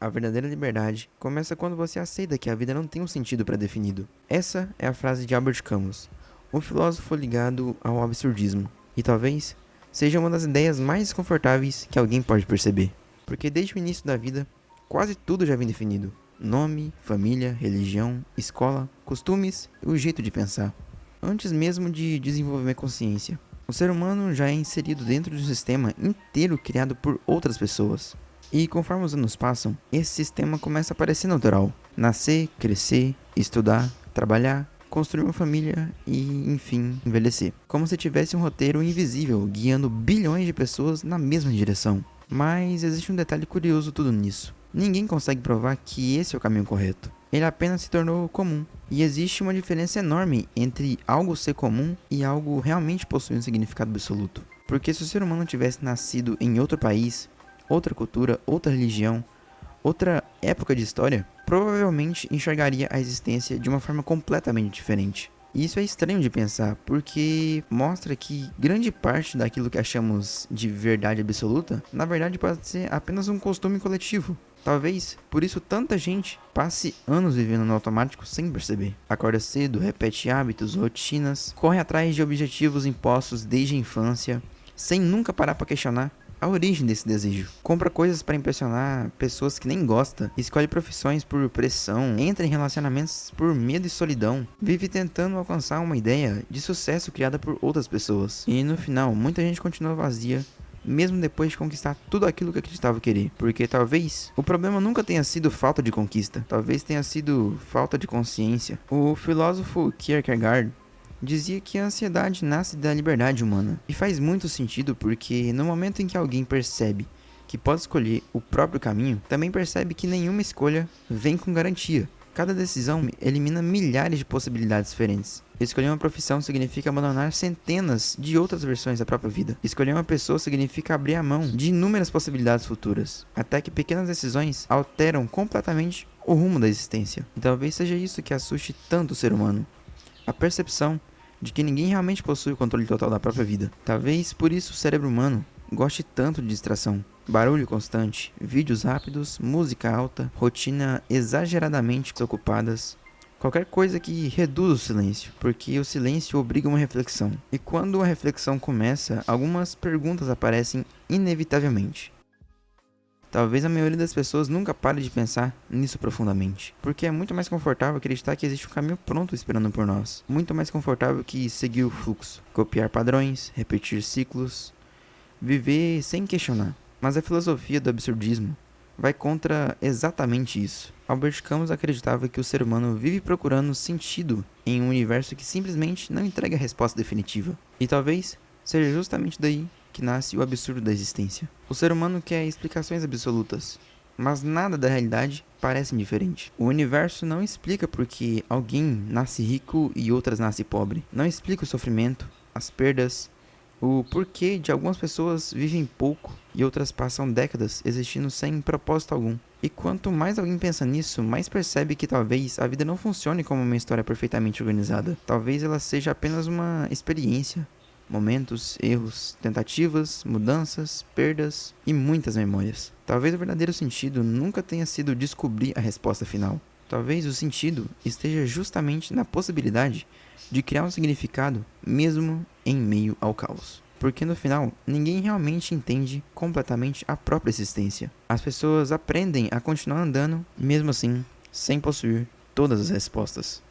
A verdadeira liberdade começa quando você aceita que a vida não tem um sentido pré-definido. Essa é a frase de Albert Camus, um filósofo ligado ao absurdismo, e talvez seja uma das ideias mais desconfortáveis que alguém pode perceber. Porque desde o início da vida, quase tudo já vem definido: nome, família, religião, escola, costumes e o jeito de pensar. Antes mesmo de desenvolver consciência, o ser humano já é inserido dentro de um sistema inteiro criado por outras pessoas. E conforme os anos passam, esse sistema começa a parecer natural. Nascer, crescer, estudar, trabalhar, construir uma família e, enfim, envelhecer. Como se tivesse um roteiro invisível guiando bilhões de pessoas na mesma direção. Mas existe um detalhe curioso tudo nisso. Ninguém consegue provar que esse é o caminho correto. Ele apenas se tornou comum. E existe uma diferença enorme entre algo ser comum e algo realmente possuir um significado absoluto. Porque se o ser humano tivesse nascido em outro país, outra cultura, outra religião, outra época de história, provavelmente enxergaria a existência de uma forma completamente diferente. E isso é estranho de pensar, porque mostra que grande parte daquilo que achamos de verdade absoluta, na verdade pode ser apenas um costume coletivo. Talvez, por isso tanta gente passe anos vivendo no automático sem perceber. Acorda cedo, repete hábitos, rotinas, corre atrás de objetivos impostos desde a infância, sem nunca parar para questionar a origem desse desejo. Compra coisas para impressionar pessoas que nem gosta, escolhe profissões por pressão, entra em relacionamentos por medo e solidão, vive tentando alcançar uma ideia de sucesso criada por outras pessoas. E no final, muita gente continua vazia, mesmo depois de conquistar tudo aquilo que acreditava querer. Porque talvez o problema nunca tenha sido falta de conquista, talvez tenha sido falta de consciência. O filósofo Kierkegaard dizia que a ansiedade nasce da liberdade humana. E faz muito sentido porque no momento em que alguém percebe que pode escolher o próprio caminho, também percebe que nenhuma escolha vem com garantia. Cada decisão elimina milhares de possibilidades diferentes. Escolher uma profissão significa abandonar centenas de outras versões da própria vida. Escolher uma pessoa significa abrir a mão de inúmeras possibilidades futuras. Até que pequenas decisões alteram completamente o rumo da existência. E talvez seja isso que assuste tanto o ser humano. A percepção de que ninguém realmente possui o controle total da própria vida. Talvez por isso o cérebro humano goste tanto de distração. Barulho constante, vídeos rápidos, música alta, rotina exageradamente ocupadas. Qualquer coisa que reduza o silêncio, porque o silêncio obriga uma reflexão. E quando a reflexão começa, algumas perguntas aparecem inevitavelmente. Talvez a maioria das pessoas nunca pare de pensar nisso profundamente, porque é muito mais confortável acreditar que existe um caminho pronto esperando por nós. Muito mais confortável que seguir o fluxo, copiar padrões, repetir ciclos, viver sem questionar. Mas a filosofia do absurdismo vai contra exatamente isso. Albert Camus acreditava que o ser humano vive procurando sentido em um universo que simplesmente não entrega a resposta definitiva. E talvez seja justamente daí que nasce o absurdo da existência. O ser humano quer explicações absolutas, mas nada da realidade parece indiferente. O universo não explica por que alguém nasce rico e outras nascem pobre. Não explica o sofrimento, as perdas, o porquê de algumas pessoas vivem pouco e outras passam décadas existindo sem propósito algum. E quanto mais alguém pensa nisso, mais percebe que talvez a vida não funcione como uma história perfeitamente organizada. Talvez ela seja apenas uma experiência. Momentos, erros, tentativas, mudanças, perdas e muitas memórias. Talvez o verdadeiro sentido nunca tenha sido descobrir a resposta final. Talvez o sentido esteja justamente na possibilidade de criar um significado mesmo em meio ao caos. Porque no final, ninguém realmente entende completamente a própria existência. As pessoas aprendem a continuar andando, mesmo assim, sem possuir todas as respostas.